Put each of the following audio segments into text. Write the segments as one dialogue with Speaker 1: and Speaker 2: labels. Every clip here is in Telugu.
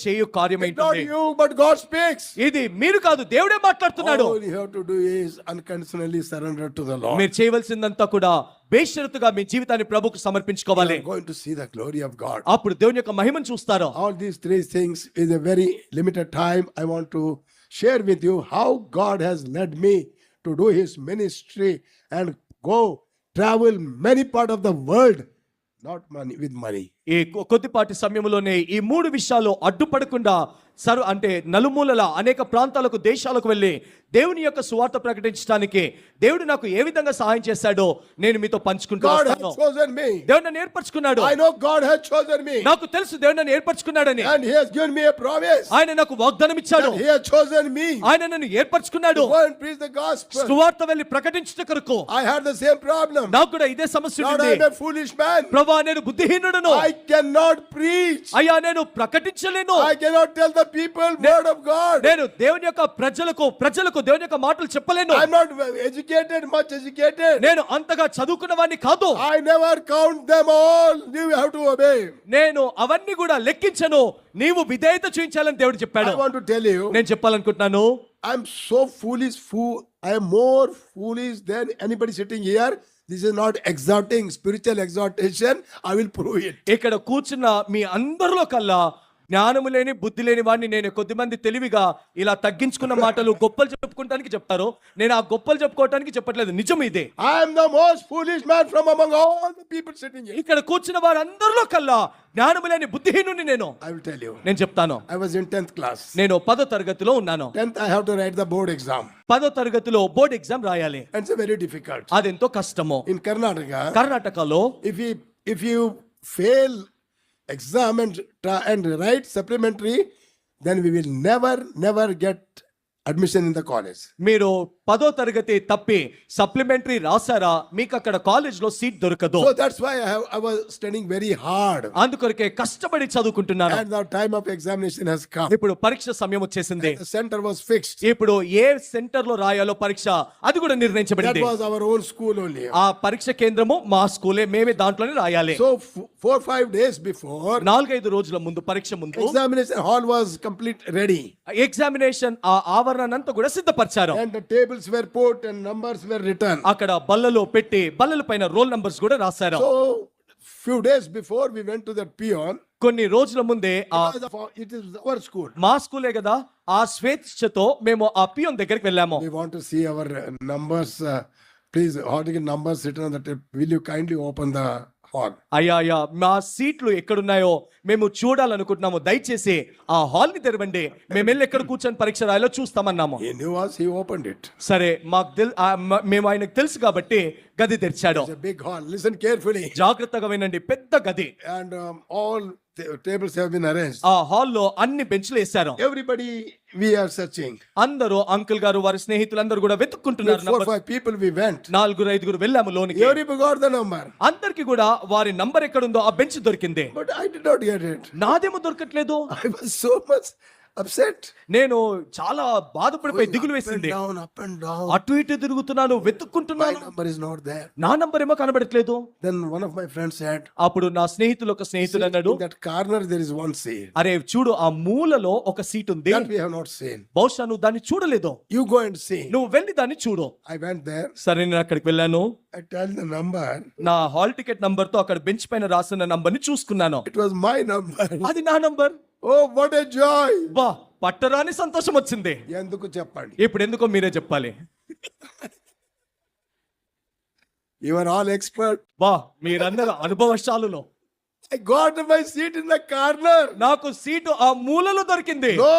Speaker 1: చేయు కార్యం
Speaker 2: It's not
Speaker 1: ఏంటి?
Speaker 2: you, but God speaks.
Speaker 1: ఇది మీరు కాదు, దేవుడే మాట్లాడుతున్నాడు.
Speaker 2: All you have to do is unconditionally surrender to the Lord.
Speaker 1: మీరు చేయవలసిందంతా కూడా బేషరతుగా మీ జీవితాన్ని ప్రభువుకు సమర్పించుకోవాలి.
Speaker 2: You are going to see the glory of God.
Speaker 1: అప్పుడు దేవుని యొక్క మహిమను చూస్తారు.
Speaker 2: All these three things is a very limited time. I want to share with you how God has led me to do his ministry and go travel many part of the world, not money with money.
Speaker 1: ఈ కొద్దిపాటి సమయంలోనే ఈ మూడు విషయాలు అడ్డుపడకుండా అంటే నలుమూలల అనేక ప్రాంతాలకు దేశాలకు వెళ్ళి దేవుని యొక్క సువార్త ప్రకటించడానికి దేవుడు నాకు ఏ విధంగా సహాయం చేశాడో నేను మీతో
Speaker 2: God has chosen me.
Speaker 1: దేవుడు నన్ను ఏర్పరచుకున్నాడు.
Speaker 2: I know God has chosen me.
Speaker 1: నాకు తెలుసు దేవుడు నన్ను ఏర్పరచుకున్నాడని.
Speaker 2: And he has given me a promise.
Speaker 1: ఆయన నాకు వాగ్దానం ఇచ్చాడు.
Speaker 2: And he has chosen me.
Speaker 1: ఆయన నన్ను ఏర్పరచుకున్నాడు.
Speaker 2: Go and preach the gospel.
Speaker 1: సువార్త వెళ్ళి ప్రకటించుట కొరకు.
Speaker 2: I had the same problem.
Speaker 1: నాకు కూడా ఇదే సమస్య
Speaker 2: Lord,
Speaker 1: ఉంది.
Speaker 2: I am a foolish man.
Speaker 1: ప్రభువా నేను బుద్ధిహీనుడను.
Speaker 2: I cannot preach.
Speaker 1: అయ్యా నేను ప్రకటించలేను.
Speaker 2: I cannot tell the people word of God.
Speaker 1: నేను దేవుని యొక్క ప్రజలకు దేవుని యొక్క మాటలు చెప్పలేను.
Speaker 2: I am not educated, much educated.
Speaker 1: నేను అంతగా చదువుకున్న వాడిని కాదు.
Speaker 2: I never count them all. You have to obey.
Speaker 1: నేను అవన్నీ కూడా లెక్కించను. నీవు విధేయత చూపించాలని దేవుడు చెప్పాడు.
Speaker 2: I want to tell you.
Speaker 1: నేను చెప్పాలనుకుంటున్నాను.
Speaker 2: I am so foolish. I am more foolish than anybody sitting here. This is not exhorting, spiritual exhortation. I will prove it.
Speaker 1: ఇక్కడ కూర్చున్న మీ అందరిలో కల్లా జ్ఞానము లేని బుద్ధి లేని వాడిని నేను. కొద్దిమంది తెలివిగా ఇలా తగ్గించుకున్న మాటలు గొప్పలు చెప్పుకోవడానికి చెప్తారు. నేను ఆ గొప్పలు చెప్పుకోవడానికి చెప్పట్లేదు, నిజం ఇదే.
Speaker 2: I am the most foolish man from among all the people sitting here.
Speaker 1: ఇక్కడ కూర్చున్న వారందరిలో కల్లా జ్ఞానము లేని బుద్ధిహీనుని నేను.
Speaker 2: I will tell you.
Speaker 1: నేను చెప్తాను.
Speaker 2: I was in 10th class.
Speaker 1: నేను 10వ తరగతిలో ఉన్నాను.
Speaker 2: 10th I have to write the board exam.
Speaker 1: 10వ తరగతిలో బోర్డ్ ఎగ్జామ్ రాయాలి.
Speaker 2: And it's very difficult.
Speaker 1: అదెంతో కష్టము.
Speaker 2: In
Speaker 1: కర్ణాటకలో
Speaker 2: if you fail exam and write supplementary, then we will never get admission in the college.
Speaker 1: మీరు 10వ తరగతి తప్పి సప్లిమెంటరీ రాసారా మీకు అక్కడ కాలేజ్ లో సీట్ దొరకదు.
Speaker 2: So that's why I was studying very hard.
Speaker 1: అందుకొరకే కష్టపడి చదువుకుంటున్నాను.
Speaker 2: And the time of examination has come.
Speaker 1: ఇప్పుడు పరీక్ష సమయం వచ్చేసింది.
Speaker 2: The center was fixed.
Speaker 1: ఇప్పుడు ఏ సెంటర్ లో రాయాలో పరీక్ష అది కూడా నిర్ణయించబడింది.
Speaker 2: That was our own school only.
Speaker 1: ఆ పరీక్ష కేంద్రము మా స్కూలే, మేమే దాంట్లోనే రాయాలి.
Speaker 2: So 4-5 days before,
Speaker 1: 4-5 రోజుల ముందు పరీక్ష ముందు
Speaker 2: examination hall was complete ready.
Speaker 1: Examination ఆ ఆవరణనంతా కూడా సిద్ధపరిచారు.
Speaker 2: And the tables were put and numbers were written.
Speaker 1: అక్కడ బల్లలో పెట్టి బల్లల పైన రోల్ నంబర్స్ కూడా రాశారు.
Speaker 2: So few days before we went to that peon.
Speaker 1: కొన్ని రోజుల ముందే
Speaker 2: It is our school.
Speaker 1: మా స్కూలే కదా, ఆ స్వేచ్ఛతో మేము ఆ పియోన్ దగ్గరికి వెళ్ళాము.
Speaker 2: We want to see our numbers. Please, how to get numbers written on the tape? Will you kindly open the hall?
Speaker 1: అయ్యా మా సీట్లు ఎక్కడున్నాయో మేము చూడాలనుకుంటున్నాము. దయచేసి ఆ హాల్ ని తెరవండి, మేము వెళ్ళి ఎక్కడ కూర్చొని పరీక్ష రాయాలో చూస్తామన్నాము.
Speaker 2: He knew us. He opened it.
Speaker 1: సరే మేము ఆయనకు తెలుసు కాబట్టి గది తెరిచాడు.
Speaker 2: It's a big hall. Listen carefully.
Speaker 1: జాగ్రత్తగా వినండి, పెద్ద గది.
Speaker 2: And all tables have been arranged.
Speaker 1: ఆ హాల్లో అన్ని బెంచ్లు వేశారు.
Speaker 2: Everybody we are searching.
Speaker 1: అందరూ అంకుల్ గారు వారి స్నేహితులందరూ కూడా వెతుక్కుంటున్నారు.
Speaker 2: 4-5 people we went.
Speaker 1: 4-5 వెళ్ళాము లోనికి.
Speaker 2: Everybody got the number.
Speaker 1: అందరికి కూడా వారి నంబర్ ఎక్కడుందో ఆ బెంచ్ దొరికింది.
Speaker 2: But I did not get it.
Speaker 1: నాదేమో దొరకట్లేదు.
Speaker 2: I was so much upset.
Speaker 1: నేను చాలా బాధపడిపోయి దిగులు వేసింది.
Speaker 2: Up and down.
Speaker 1: అటు ఇటు తిరుగుతున్నాను,
Speaker 2: My
Speaker 1: వెతుక్కుంటున్నాను.
Speaker 2: number is not there.
Speaker 1: నా నంబర్ ఏమో కనబడట్లేదు.
Speaker 2: Then one of my friends said,
Speaker 1: అప్పుడు నా స్నేహితులు ఒక స్నేహితుడు అన్నాడు,
Speaker 2: in that corner there is one seat.
Speaker 1: అరే చూడు ఆ మూలలో ఒక సీట్ ఉంది,
Speaker 2: That we have not seen.
Speaker 1: బహుశా నువ్వు దాన్ని చూడలేదు,
Speaker 2: You go and see.
Speaker 1: నువ్వు వెళ్ళి దాన్ని చూడు.
Speaker 2: I went there.
Speaker 1: సరే నేను అక్కడికి వెళ్ళాను.
Speaker 2: I tell the number.
Speaker 1: నా హాల్ టికెట్ నంబర్ తో అక్కడ బెంచ్ పైన రాసిన నంబర్ ని చూసుకున్నాను.
Speaker 2: It was my number.
Speaker 1: అది నా number.
Speaker 2: Oh, what a joy.
Speaker 1: బా పట్టరాని సంతోషం వచ్చింది.
Speaker 2: ఎందుకు చెప్పండి.
Speaker 1: ఇప్పుడు ఎందుకో మీరే చెప్పాలి.
Speaker 2: You are all expert.
Speaker 1: బా మీరందరూ అనుభవశాలులో.
Speaker 2: I got my seat in the corner.
Speaker 1: నాకు సీటు ఆ మూలలో దొరికింది.
Speaker 2: No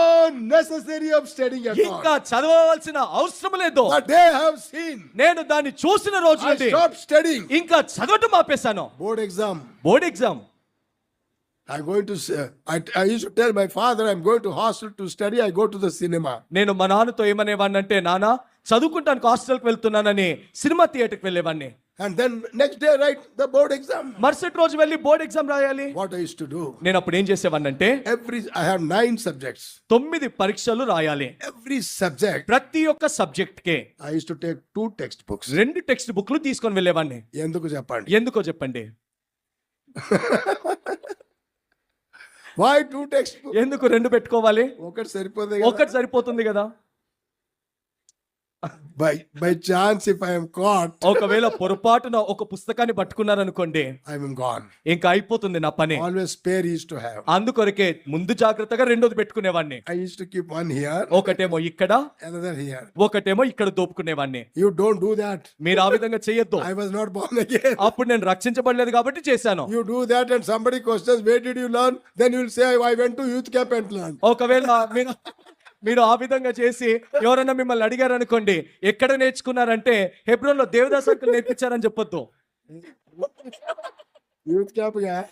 Speaker 2: necessary of studying at all.
Speaker 1: ఇంకా చదవవలసిన అవసరం లేదు.
Speaker 2: The day I have seen.
Speaker 1: నేను దాన్ని చూసిన రోజు
Speaker 2: I stopped studying.
Speaker 1: ఇంకా చదవటం ఆపేశాను.
Speaker 2: Board exam.
Speaker 1: Board exam.
Speaker 2: I'm going to I used to tell my father I'm going to hostel to study. I go to the cinema.
Speaker 1: నేను మా నాన్నతో ఏమనేవాడినంటే, నాన్న చదువుకుంటానికి హాస్టల్కి వెళ్తున్నానని సినిమా థియేటర్కి వెళ్ళేవాడిని.
Speaker 2: And then next day write the board exam.
Speaker 1: మరుసటి రోజు వెళ్ళి బోర్డ్ ఎగ్జామ్ రాయాలి.
Speaker 2: What I used to do.
Speaker 1: నేను అప్పుడు ఏం చేసేవాడినంటే,
Speaker 2: I have 9 subjects.
Speaker 1: 9 పరీక్షలు రాయాలి.
Speaker 2: Every subject.
Speaker 1: ప్రతి ఒక్క subject K
Speaker 2: I used to take 2 textbooks.
Speaker 1: 2 text బుక్లు తీసుకొని వెళ్ళేవాడిని.
Speaker 2: ఎందుకు చెప్పండి.
Speaker 1: ఎందుకో చెప్పండి.
Speaker 2: Why two textbooks?
Speaker 1: ఎందుకు రెండు పెట్టుకోవాలి?
Speaker 2: ఒకటి సరిపోతుంది కదా.
Speaker 1: ఒకటి సరిపోతుంది కదా.
Speaker 2: By chance, if I am caught,
Speaker 1: ఒకవేళ పొరపాటున ఒక పుస్తకాన్ని పట్టుకున్నారనుకోండి,
Speaker 2: I am gone.
Speaker 1: ఇంకా అయిపోతుంది నా పని.
Speaker 2: Always spare used to have.
Speaker 1: అందుకొరకే ముందు జాగ్రత్తగా రెండోది పెట్టుకునేవాడిని.
Speaker 2: I used to keep one here,
Speaker 1: ఒకటేమో ఇక్కడ,
Speaker 2: another here.
Speaker 1: ఒకటేమో ఇక్కడ దోపుకునేవాడిని.
Speaker 2: You don't do that.
Speaker 1: మీరు ఆ విధంగా చేయొద్దు.
Speaker 2: I was not born again.
Speaker 1: అప్పుడు నేను రక్షించబడలేదు కాబట్టి చేశాను.
Speaker 2: You do that and somebody questions, where did you learn? Then you will say, I went to youth camp and learned.
Speaker 1: ఒకవేళ మీరు ఆ విధంగా చేసి ఎవరైనా మిమ్మల్ని అడిగారు అనుకోండి, ఎక్కడ నేర్చుకున్నారంటే హెబ్రోన్లో దేవదాస్ అంకుల్ నేర్పించారని చెప్పొద్దు.
Speaker 2: Youth camp, yeah.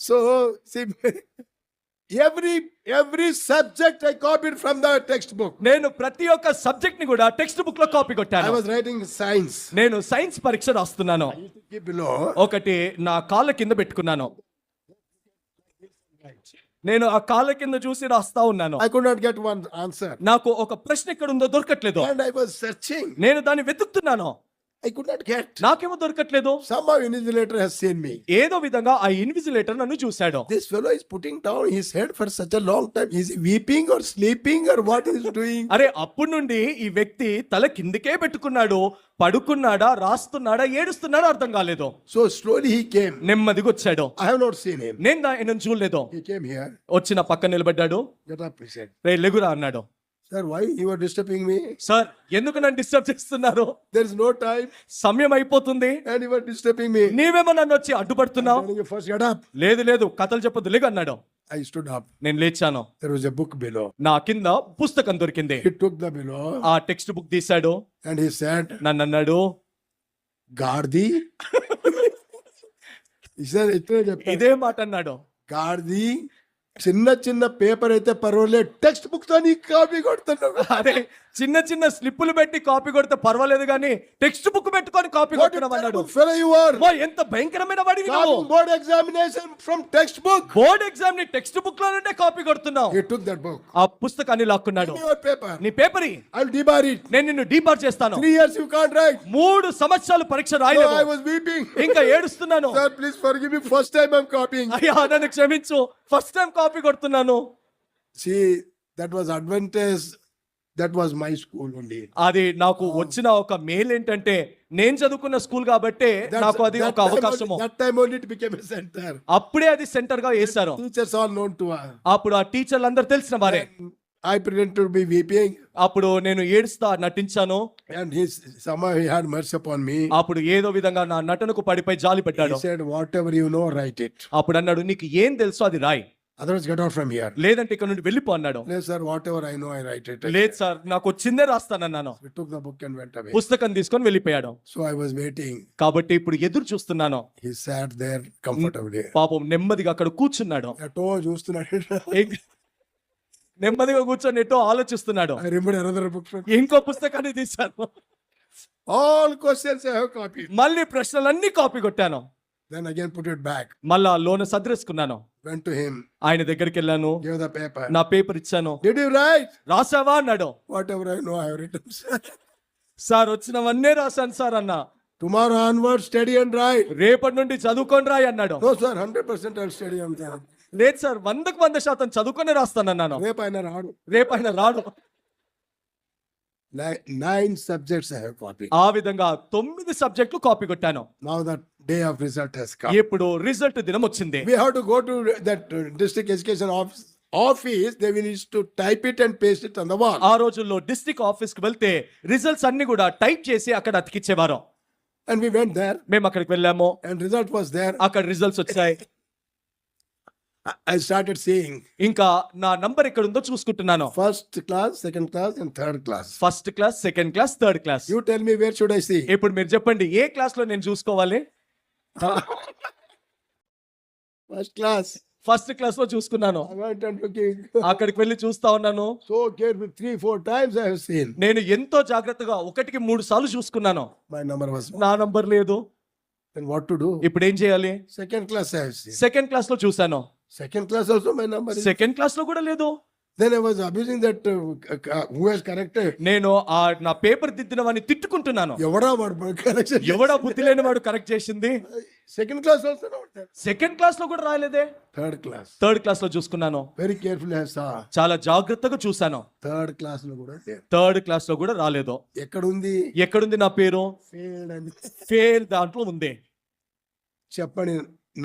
Speaker 2: So, see, every subject I copied from the textbook.
Speaker 1: నేను ప్రతి ఒక్క సబ్జెక్ట్ ని కూడా టెక్స్ట్ బుక్ లో కాపీ
Speaker 2: I
Speaker 1: కొట్టాను.
Speaker 2: was writing science.
Speaker 1: నేను సైన్స్ పరీక్ష రాస్తున్నాను.
Speaker 2: I used to keep below.
Speaker 1: ఒకటి నా కాళ్ళ కింద పెట్టుకున్నాను. నేను ఆ కాళ్ళ కింద చూసి రాస్తా ఉన్నాను.
Speaker 2: I could not get one answer.
Speaker 1: నాకు ఒక ప్రశ్న ఎక్కడ ఉందో దొరకట్లేదు.
Speaker 2: And I was searching.
Speaker 1: నేను దాన్ని వెతుకుతున్నాను.
Speaker 2: I could not get.
Speaker 1: నాకేమో దొరకట్లేదు.
Speaker 2: Somehow invigilator has seen me.
Speaker 1: ఏదో విధంగా ఆ ఇన్విజిలేటర్ నన్ను చూశాడు.
Speaker 2: This fellow is putting down his head for such a long time. Is he weeping or sleeping or what is he doing?
Speaker 1: అరే అప్పుడు నుండి ఈ వ్యక్తి తల కిందకే పెట్టుకున్నాడు, పడుకున్నాడా, రాస్తున్నాడా, ఏడుస్తున్నాడా అర్థం కాలేదు.
Speaker 2: So slowly he came.
Speaker 1: నెమ్మదిగా వచ్చాడు.
Speaker 2: I have not seen him.
Speaker 1: నేను ఆయనను చూడలేదు.
Speaker 2: He came here.
Speaker 1: వచ్చి నా పక్కన నిలబడ్డాడు.
Speaker 2: Get up, he said.
Speaker 1: రే లెగురా అన్నాడు.
Speaker 2: Sir, why you are disturbing me?
Speaker 1: Sir ఎందుకు నన్ను డిస్టర్బ్ చేస్తున్నారు?
Speaker 2: There is no time
Speaker 1: సమయం అయిపోతుంది,
Speaker 2: and you are disturbing me.
Speaker 1: నీవేమో నన్ను వచ్చి అడ్డుపడుతున్నావు.
Speaker 2: Telling you first get up.
Speaker 1: లేదు కథలు చెప్పొద్దు, లేగు అన్నాడు.
Speaker 2: I stood up.
Speaker 1: నేను లేచాను.
Speaker 2: There was a book below.
Speaker 1: నా కింద పుస్తకం దొరికింది.
Speaker 2: He took the below
Speaker 1: ఆ టెక్స్ట్ బుక్ తీశాడు.
Speaker 2: and he said,
Speaker 1: నన్ను అన్నాడు,
Speaker 2: Gardi. He said,
Speaker 1: ఇదే మాట అన్నాడు.
Speaker 2: Gardi. చిన్న పేపర్ అయితే పర్వాలేదు, టెక్స్ట్ బుక్ తో నీ కాపీ కొడుతున్నావు.
Speaker 1: అరే చిన్న స్లిప్పులు పెట్టి కాపీ కొడితే పర్వాలేదు కానీ టెక్స్ట్ బుక్ పెట్టుకొని కాపీ కొట్టడం అన్నాడు. ఎంత భయంకరమైన వాడివి నువ్వు.
Speaker 2: Board examination from text book.
Speaker 1: Board exam ని టెక్స్ట్ బుక్ లో నుండే కాపీ కొడుతున్నావు.
Speaker 2: He took that book.
Speaker 1: ఆ పుస్తకాన్ని లాక్కున్నాడు.
Speaker 2: Your paper.
Speaker 1: నీ పేపర్
Speaker 2: I'll debar it.
Speaker 1: నేను నిన్ను డీబార్ చేస్తాను.
Speaker 2: 3 years you can't write.
Speaker 1: 3 సంవత్సరాలు పరీక్ష
Speaker 2: So I
Speaker 1: రాయలేదు.
Speaker 2: was weeping.
Speaker 1: ఇంకా ఏడుస్తున్నాను.
Speaker 2: Sir, please forgive me. First time I'm copying.
Speaker 1: అయ్యా నన్ను క్షమించు, ఫస్ట్ టైం కాపీ కొడుతున్నాను.
Speaker 2: See, that was advantage. That was my school only.
Speaker 1: అది నాకు వచ్చిన ఒక మేల్ ఏంటంటే నేను చదువుకున్న స్కూల్ కాబట్టి నాకు అది ఒక అవకాశము.
Speaker 2: That time only it became a center.
Speaker 1: అప్పుడే అది సెంటర్ గా వేశారు.
Speaker 2: Teachers all known to us.
Speaker 1: అప్పుడు ఆ టీచర్లు అందరు తెలిసిన వారే.
Speaker 2: I pretended to be weeping.
Speaker 1: అప్పుడు నేను ఏడుస్తా నటించాను.
Speaker 2: And somehow he had mercy upon me.
Speaker 1: అప్పుడు ఏదో విధంగా నా నటనకు పడిపై జాలి పెట్టాడు.
Speaker 2: He said, whatever you know, write it.
Speaker 1: అప్పుడు అన్నాడు, నీకు ఏం తెలుసో అది రాయి,
Speaker 2: Otherwise get out from here.
Speaker 1: లేదంటే ఇక్కడ నుండి వెళ్ళిపో అన్నాడు.
Speaker 2: No, sir, whatever I know, I write it.
Speaker 1: లేదు సార్ నాకు వచ్చిందే రాస్తానన్నాను.
Speaker 2: We took the book and went away.
Speaker 1: పుస్తకం తీసుకొని వెళ్ళిపోయాడు.
Speaker 2: So I was waiting.
Speaker 1: కాబట్టి ఇప్పుడు ఎదురు చూస్తున్నాను.
Speaker 2: He sat there comfortably.
Speaker 1: పాపం నెమ్మదిగా అక్కడ కూర్చున్నాడు.
Speaker 2: ఎటో చూస్తున్నాడు.
Speaker 1: నెమ్మదిగా కూర్చొని ఎటో ఆలోచిస్తున్నాడు.
Speaker 2: I remember another book.
Speaker 1: ఇంకో పుస్తకాన్ని తీశాను.
Speaker 2: All questions I have copied.
Speaker 1: మళ్ళీ ప్రశ్నలన్నీ కాపీ కొట్టాను.
Speaker 2: Then again put it back.
Speaker 1: మళ్ళా లోన సద్రేసుకున్నాను.
Speaker 2: Went to him.
Speaker 1: ఆయన దగ్గరికి వెళ్ళాను.
Speaker 2: Gave the paper.
Speaker 1: నా పేపర్ ఇచ్చాను.
Speaker 2: Did you write?
Speaker 1: రాసావా అన్నాడు.
Speaker 2: Whatever I know, I have written.
Speaker 1: Sir వచ్చినవన్నీ రాశాను సార్ అన్నా.
Speaker 2: Tomorrow onward, study and write.
Speaker 1: రేపటి నుండి చదువుకొని రాయి అన్నాడు.
Speaker 2: No, sir, 100% I'll study on that.
Speaker 1: లేదు సార్ 100% చదువుకొని రాస్తానన్నాను.
Speaker 2: రేపు ఆయన రాడు. 9 subjects I have copied.
Speaker 1: ఆ విధంగా 9 సబ్జెక్టులు కాపీ కొట్టాను.
Speaker 2: Now the day of result has come.
Speaker 1: ఇప్పుడు రిజల్ట్ దినం వచ్చింది.
Speaker 2: We have to go to that district education office. They will need to type it and paste it on the wall.
Speaker 1: ఆ రోజుల్లో డిస్ట్రిక్ట్ ఆఫీస్ కి వెళ్తే రిజల్ట్స్ అన్ని కూడా టైప్ చేసి అక్కడ అతికిచ్చేవారు.
Speaker 2: And we went there.
Speaker 1: మేము అక్కడికి వెళ్ళాము.
Speaker 2: And result was there.
Speaker 1: అక్కడ రిజల్ట్స్ వచ్చాయి.
Speaker 2: I started seeing
Speaker 1: ఇంకా నా నంబర్ ఎక్కడ ఉందో చూసుకుంటున్నాను.
Speaker 2: first class, second class and third class.
Speaker 1: First class, second class, third class.
Speaker 2: You tell me, where should I see?
Speaker 1: ఇప్పుడు మీరు చెప్పండి ఏ క్లాస్ లో నేను చూసుకోవాలి?
Speaker 2: First class.
Speaker 1: ఫస్ట్ క్లాస్ లో చూసుకున్నాను.
Speaker 2: I went and looking.
Speaker 1: అక్కడికి వెళ్ళి చూస్తా ఉన్నాను.
Speaker 2: So careful, 3-4 times I have seen.
Speaker 1: నేను ఎంతో జాగ్రత్తగా 1-3 సార్లు చూసుకున్నాను.
Speaker 2: My number was.
Speaker 1: నా నంబర్ లేదు.
Speaker 2: Then what to do?
Speaker 1: ఇప్పుడు ఏం చేయాలి?
Speaker 2: Second class I have seen.
Speaker 1: Second class లో చూసాను.
Speaker 2: Second class also my number is.
Speaker 1: Second class లో కూడా లేదు.
Speaker 2: Then I was abusing that who has corrected.
Speaker 1: నేను ఆ నా పేపర్ దిద్దిన వాడిని తిట్టుకుంటున్నాను.
Speaker 2: ఎవడా వాడు కరెక్షన్?
Speaker 1: ఎవడా బుద్ధి లేని వాడు కరెక్ట్ చేసింది?
Speaker 2: Second class also not there.
Speaker 1: Second class లో కూడా రాయలేదే.
Speaker 2: Third class.
Speaker 1: థర్డ్ క్లాస్ లో చూసుకున్నాను.
Speaker 2: Very carefully I saw.
Speaker 1: చాలా జాగ్రత్తగా చూశాను.
Speaker 2: Third class లో కూడా లేదు.
Speaker 1: థర్డ్ క్లాస్ లో కూడా రాలేదు.
Speaker 2: ఎక్కడ ఉంది?
Speaker 1: ఎక్కడుంది నా పేరు?
Speaker 2: ఫెయిల్డ్ అని.
Speaker 1: ఫెయిల్ దాంట్లో ఉంది.
Speaker 2: చెప్పండి,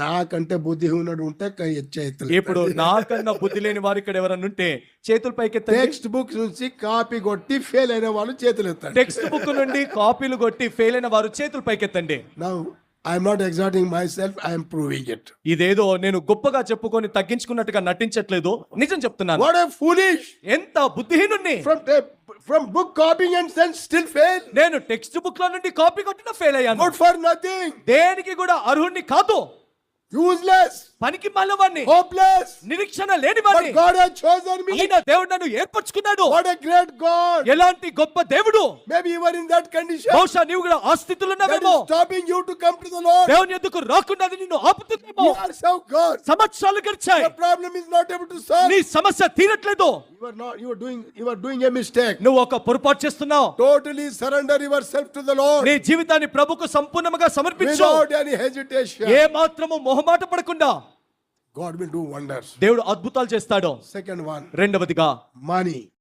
Speaker 2: నాకంటే బుద్ధి ఉన్నాడు ఉంటే చేతులు.
Speaker 1: ఇప్పుడు నాకన్నా బుద్ధి లేని వారు ఇక్కడ ఎవరన్నా ఉంటే చేతులు పైకెత్తండి.
Speaker 2: టెక్స్ట్ బుక్ నుంచి కాపీ కొట్టి ఫెయిల్ అయిన వాళ్ళు చేతులు ఎత్తండి.
Speaker 1: టెక్స్ట్ బుక్ నుండి కాపీలు కొట్టి ఫెయిల్ అయిన వారు చేతులు పైకెత్తండి.
Speaker 2: Now I am not exalting myself, I am proving it.
Speaker 1: ఇదేదో నేను గొప్పగా చెప్పుకొని తగ్గించుకున్నట్టుగా నటించట్లేదు, నిజం చెప్తున్నాను.
Speaker 2: What a foolish!
Speaker 1: ఎంత బుద్ధిహీనుణ్ణి.
Speaker 2: From book copying and then still fail.
Speaker 1: నేను టెక్స్ట్ బుక్ లో నుండి కాపీ కొట్టిన ఫెయిల్ అయ్యాను.
Speaker 2: Good for nothing.
Speaker 1: దేనికి కూడా అర్హుణ్ణి కాదు.
Speaker 2: Useless.
Speaker 1: పనికి మాలినవాణ్ణి.
Speaker 2: Hopeless.
Speaker 1: నిరీక్షణ లేనివాణ్ణి.
Speaker 2: But God has chosen me.
Speaker 1: అయినా దేవుడు నన్ను ఏర్పరచుకున్నాడు.
Speaker 2: What a great God.
Speaker 1: ఎలాంటి గొప్ప దేవుడు.
Speaker 2: Maybe you were in that condition.
Speaker 1: బహుశా నీవు కూడా ఆ స్థితిలో
Speaker 2: That
Speaker 1: ఉన్నావేమో.
Speaker 2: is stopping you to come to the Lord.
Speaker 1: దేవుని ఎదుకు రాకుండా అది నిన్ను ఆపుతుందేమో.
Speaker 2: You are so God.
Speaker 1: సంవత్సరాలు గడిచాయి.
Speaker 2: The problem is not able to solve.
Speaker 1: నీ సమస్య తీరట్లేదు.
Speaker 2: You are doing a mistake.
Speaker 1: నువ్వు ఒక పొరపాటు చేస్తున్నావు.
Speaker 2: Totally surrender yourself to the Lord.
Speaker 1: నీ జీవితాన్ని ప్రభుకు సంపూర్ణంగా సమర్పించు.
Speaker 2: Without any hesitation.
Speaker 1: ఏ మాత్రము మొహమాట పడకుండా
Speaker 2: God will do wonders.
Speaker 1: దేవుడు అద్భుతాలు చేస్తాడు.
Speaker 2: Second one,
Speaker 1: రెండవదిగా
Speaker 2: money.